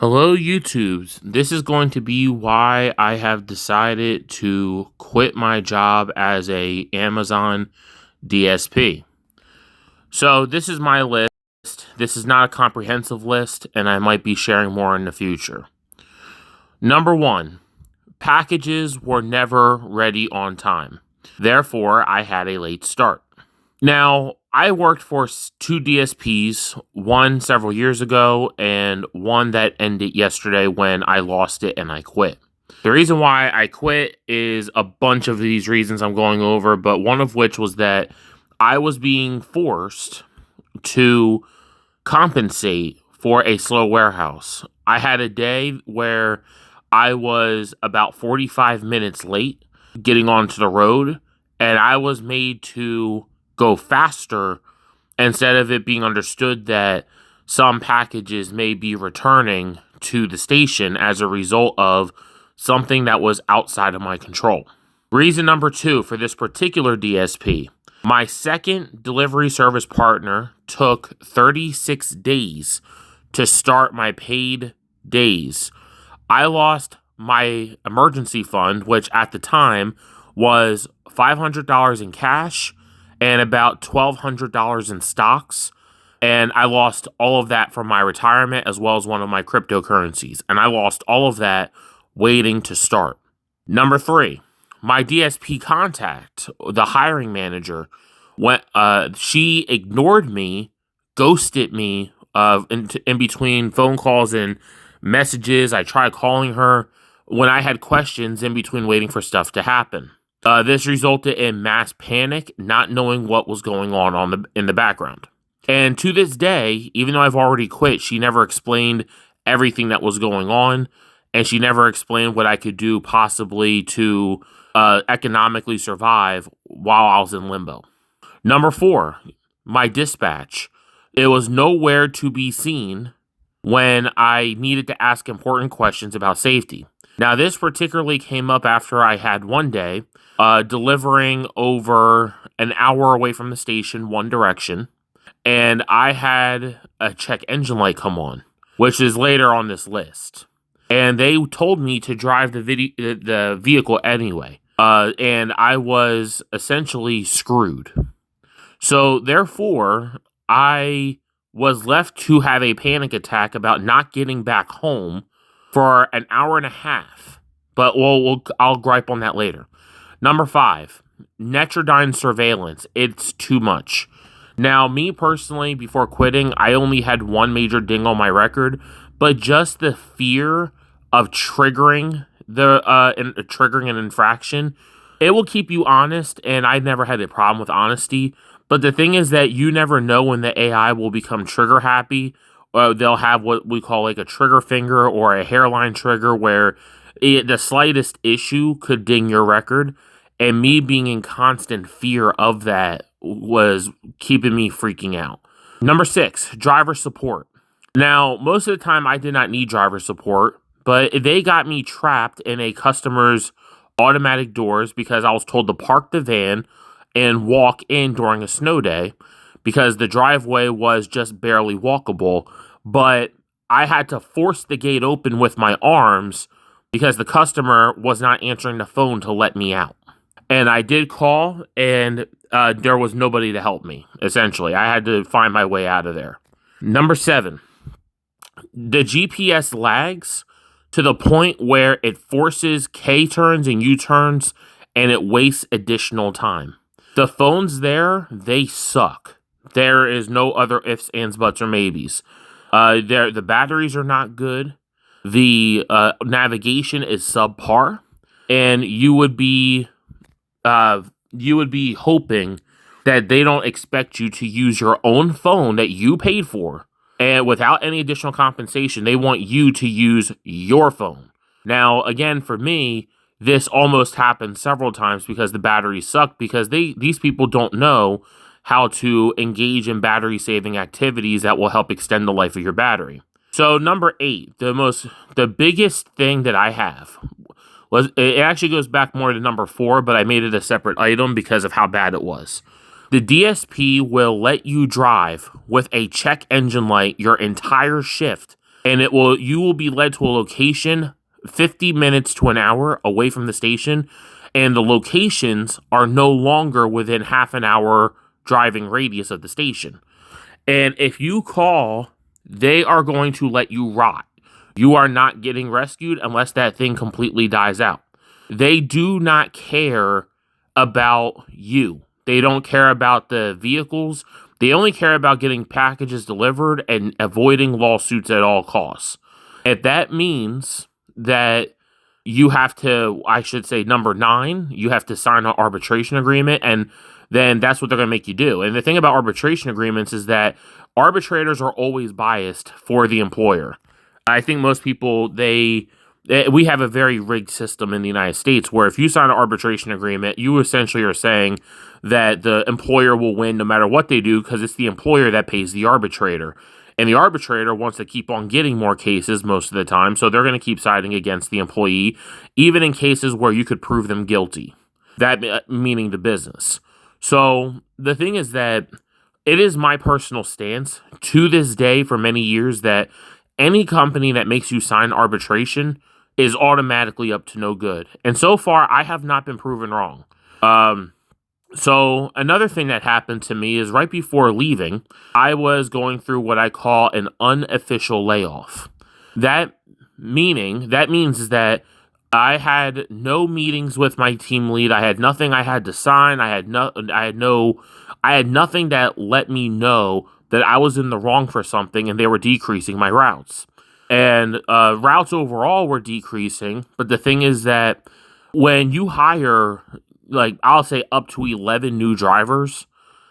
Hello, YouTubes. This is going to be why I have decided to quit my job as a Amazon DSP. So this is my list. This is not a comprehensive list, and I might be sharing more in the future. Number one, packages were never ready on time. Therefore, I had a late start. Now, I worked for two DSPs, one several years ago and one that ended yesterday when I lost it and I quit. The reason why I quit is a bunch of these reasons I'm going over, but one of which was that I was being forced to compensate for a slow warehouse. I had a day where I was about 45 minutes late getting onto the road, and I was made to go faster instead of it being understood that some packages may be returning to the station as a result of something that was outside of my control. Reason number two for this particular DSP, my second delivery service partner took 36 days to start my paid days. I lost my emergency fund, which at the time was $500 in cash and about $1,200 in stocks. And I lost all of that from my retirement as well as one of my cryptocurrencies. And I lost all of that waiting to start. Number three, my DSP contact, the hiring manager, she ignored me, ghosted me in between phone calls and messages. I tried calling her when I had questions in between waiting for stuff to happen. This resulted in mass panic, not knowing what was going on in the background. And to this day, even though I've already quit, she never explained everything that was going on, and she never explained what I could do possibly to economically survive while I was in limbo. Number four, my dispatch. It was nowhere to be seen when I needed to ask important questions about safety. Now, this particularly came up after I had one day delivering over an hour away from the station, one direction, and I had a check engine light come on, which is later on this list. And they told me to drive the vehicle anyway, and I was essentially screwed. So, therefore, I was left to have a panic attack about not getting back home for an hour and a half. But I'll gripe on that later. Number five, Netrodyne surveillance. It's too much. Now, me personally, before quitting, I only had one major ding on my record, but just the fear of triggering an infraction, it will keep you honest, and I never had a problem with honesty. But the thing is that you never know when the AI will become trigger happy. They'll have what we call like a trigger finger or a hairline trigger where the slightest issue could ding your record. And me being in constant fear of that was keeping me freaking out. Number six, driver support. Now, most of the time I did not need driver support, but they got me trapped in a customer's automatic doors because I was told to park the van and walk in during a snow day because the driveway was just barely walkable, but I had to force the gate open with my arms because the customer was not answering the phone to let me out. And I did call, and there was nobody to help me, essentially. I had to find my way out of there. Number seven, the GPS lags to the point where it forces K-turns and U-turns, and it wastes additional time. The phones there, they suck. There is no other ifs, ands, buts, or maybes. The batteries are not good. The navigation is subpar, and you would be hoping that they don't expect you to use your own phone that you paid for, and without any additional compensation, they want you to use your phone. Now, again, for me, this almost happened several times because the batteries suck because these people don't know how to engage in battery saving activities that will help extend the life of your battery. So number eight, the biggest thing that I have it actually goes back more to number four, but I made it a separate item because of how bad it was. The DSP will let you drive with a check engine light your entire shift and you will be led to a location 50 minutes to an hour away from the station, and the locations are no longer within half an hour driving radius of the station. And if you call, they are going to let you rot. You are not getting rescued unless that thing completely dies out. They do not care about you. They don't care about the vehicles. They only care about getting packages delivered and avoiding lawsuits at all costs. If that means that you have to, I should say, number 9, you have to sign an arbitration agreement, and then that's what they're going to make you do. And the thing about arbitration agreements is that arbitrators are always biased for the employer. I think most people, we have a very rigged system in the United States where if you sign an arbitration agreement, you essentially are saying that the employer will win no matter what they do because it's the employer that pays the arbitrator. And the arbitrator wants to keep on getting more cases most of the time, so they're going to keep siding against the employee, even in cases where you could prove them guilty, that meaning the business. So the thing is that it is my personal stance to this day for many years that any company that makes you sign arbitration is automatically up to no good. And so far, I have not been proven wrong. So another thing that happened to me is right before leaving, I was going through what I call an unofficial layoff. That means is that I had no meetings with my team lead. I had nothing I had to sign. I had nothing that let me know that I was in the wrong for something and they were decreasing my routes. And routes overall were decreasing. But the thing is that when you hire, like, I'll say up to 11 new drivers,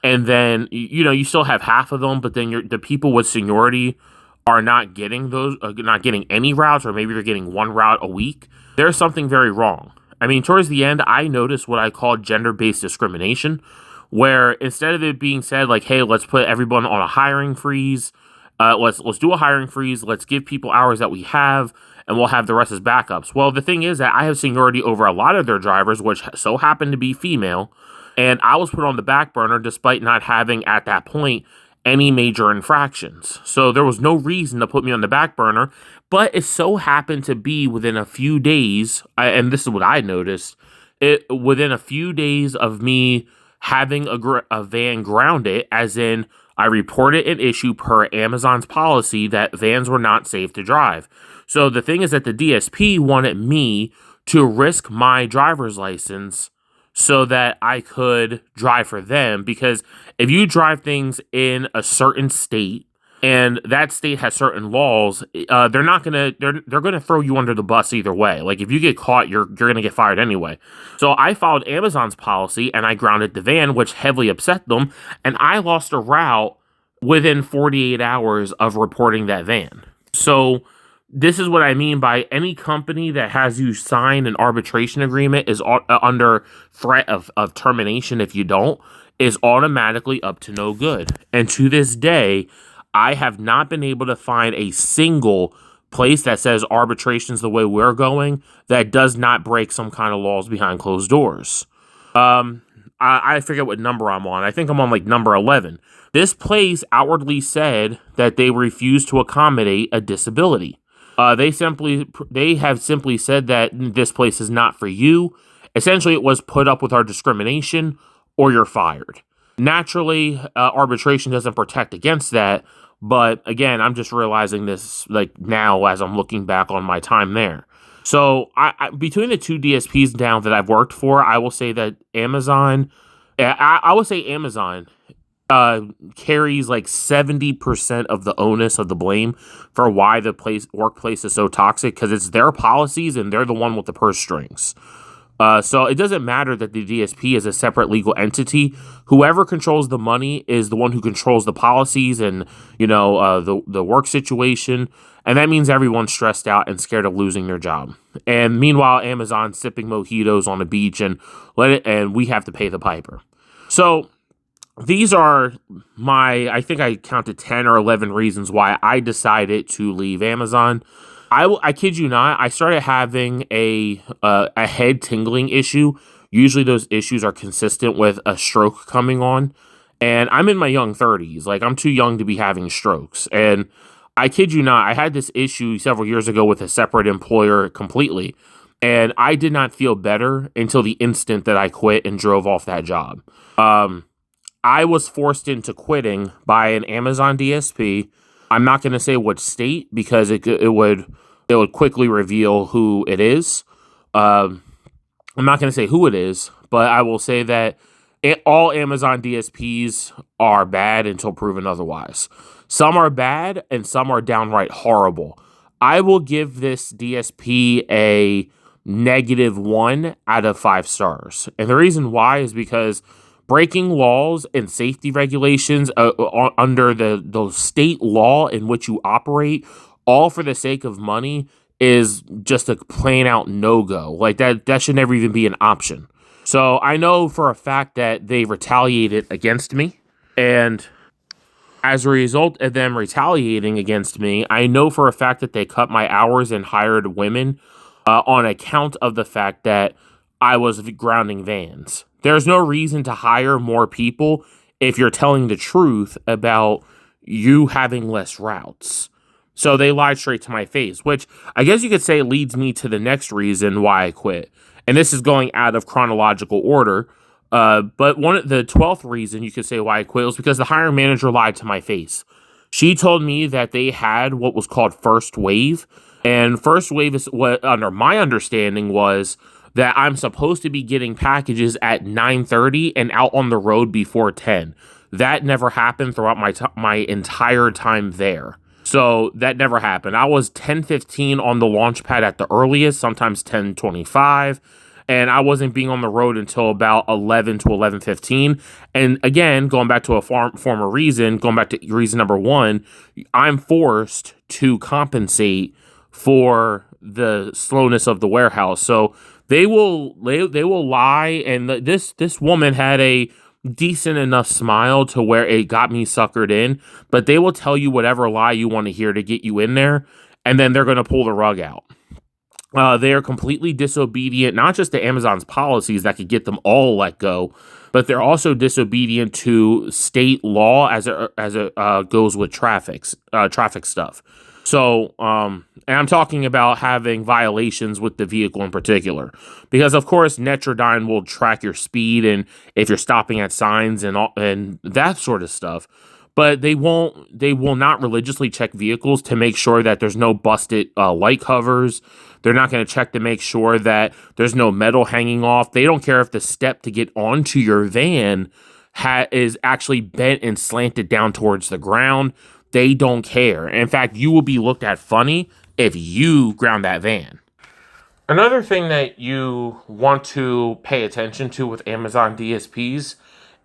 and then, you still have half of them, but then the people with seniority are not getting not getting any routes, or maybe they're getting one route a week, there's something very wrong. I mean, towards the end, I noticed what I call gender-based discrimination, where instead of it being said like, hey, let's put everyone on a hiring freeze, let's do a hiring freeze, let's give people hours that we have, and we'll have the rest as backups. Well, the thing is that I have seniority over a lot of their drivers, which so happen to be female, and I was put on the back burner despite not having, at that point, any major infractions. So there was no reason to put me on the back burner, but it so happened to be within a few days, and this is what I noticed, within a few days of me having a van grounded, as in I reported an issue per Amazon's policy that vans were not safe to drive. So the thing is that the DSP wanted me to risk my driver's license so that I could drive for them, because if you drive things in a certain state and that state has certain laws, they're gonna throw you under the bus either way. Like, if you get caught, you're gonna get fired anyway. So I followed Amazon's policy and I grounded the van, which heavily upset them, and I lost a route within 48 hours of reporting that van. So this is what I mean by any company that has you sign an arbitration agreement is under threat of termination if you don't, is automatically up to no good. And to this day, I have not been able to find a single place that says arbitration's the way we're going that does not break some kind of laws behind closed doors. I forget what number I'm on. I think I'm on like number 11. This place outwardly said that they refused to accommodate a disability. They have simply said that this place is not for you. Essentially, it was put up with our discrimination or you're fired. Naturally, arbitration doesn't protect against that. But again, I'm just realizing this like now as I'm looking back on my time there. So I between the two DSPs now that I've worked for, I will say that Amazon, I would say Amazon carries like 70% of the onus of the blame for why the workplace is so toxic, because it's their policies and they're the one with the purse strings. So it doesn't matter that the DSP is a separate legal entity. Whoever controls the money is the one who controls the policies and, the work situation. And that means everyone's stressed out and scared of losing their job. And meanwhile, Amazon's sipping mojitos on the beach and we have to pay the piper. So these are I think I counted 10 or 11 reasons why I decided to leave Amazon. I kid you not, I started having a head tingling issue. Usually those issues are consistent with a stroke coming on. And I'm in my young 30s. Like, I'm too young to be having strokes. And I kid you not, I had this issue several years ago with a separate employer completely, and I did not feel better until the instant that I quit and drove off that job. I was forced into quitting by an Amazon DSP. I'm not going to say what state because it would quickly reveal who it is. I'm not going to say who it is, but I will say that all Amazon DSPs are bad until proven otherwise. Some are bad and some are downright horrible. I will give this DSP a -1 out of 5 stars. And the reason why is because breaking laws and safety regulations under the state law in which you operate, all for the sake of money, is just a plain out no-go. Like that should never even be an option. So I know for a fact that they retaliated against me, and as a result of them retaliating against me, I know for a fact that they cut my hours and hired women on account of the fact that I was grounding vans. There's no reason to hire more people if you're telling the truth about you having less routes. So they lied straight to my face, which I guess you could say leads me to the next reason why I quit. And this is going out of chronological order. But the 12th reason you could say why I quit was because the hiring manager lied to my face. She told me that they had what was called first wave. And first wave is what, under my understanding, was that I'm supposed to be getting packages at 9:30 and out on the road before 10. That never happened throughout my entire time there. So that never happened. I was 10:15 on the launch pad at the earliest, sometimes 10:25. And I wasn't being on the road until about 11 to 11:15. And again, going back to a former reason, going back to reason number 1, I'm forced to compensate for the slowness of the warehouse. So they will lie, and this woman had a decent enough smile to where it got me suckered in, but they will tell you whatever lie you want to hear to get you in there, and then they're going to pull the rug out. They are completely disobedient, not just to Amazon's policies that could get them all let go, but they're also disobedient to state law as it goes with traffic stuff. So, and I'm talking about having violations with the vehicle in particular, because of course Netrodyne will track your speed and if you're stopping at signs and that sort of stuff. But they will not religiously check vehicles to make sure that there's no busted light covers. They're not going to check to make sure that there's no metal hanging off. They don't care if the step to get onto your van is actually bent and slanted down towards the ground. They don't care. In fact, you will be looked at funny if you ground that van. Another thing that you want to pay attention to with Amazon DSPs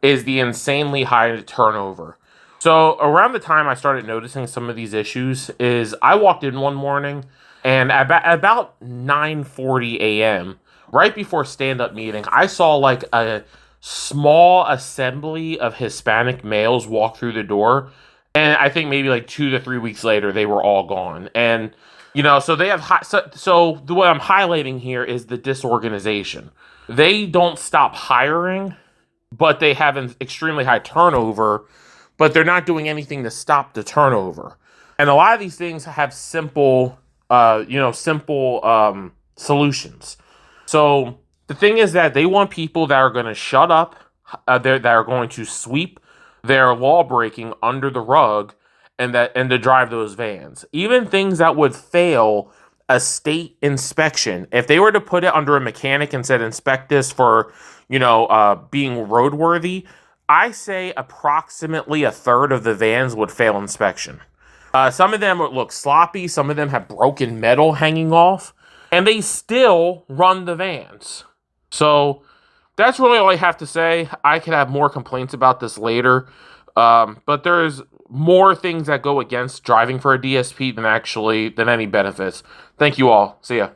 is the insanely high turnover. So around the time I started noticing some of these issues is I walked in one morning and about 9:40 a.m., right before stand-up meeting, I saw like a small assembly of Hispanic males walk through the door. And I think maybe like 2 to 3 weeks later, they were all gone. And, so they have so what I'm highlighting here is the disorganization. They don't stop hiring, but they have an extremely high turnover, but they're not doing anything to stop the turnover. And a lot of these things have simple solutions. So the thing is that they want people that are going to shut up, that are going to sweep their law breaking under the rug and to drive those vans. Even things that would fail a state inspection. If they were to put it under a mechanic and said inspect this for, being roadworthy, I say approximately a third of the vans would fail inspection. Some of them would look sloppy. Some of them have broken metal hanging off, and they still run the vans. So that's really all I have to say. I could have more complaints about this later, but there's more things that go against driving for a DSP than any benefits. Thank you all. See ya.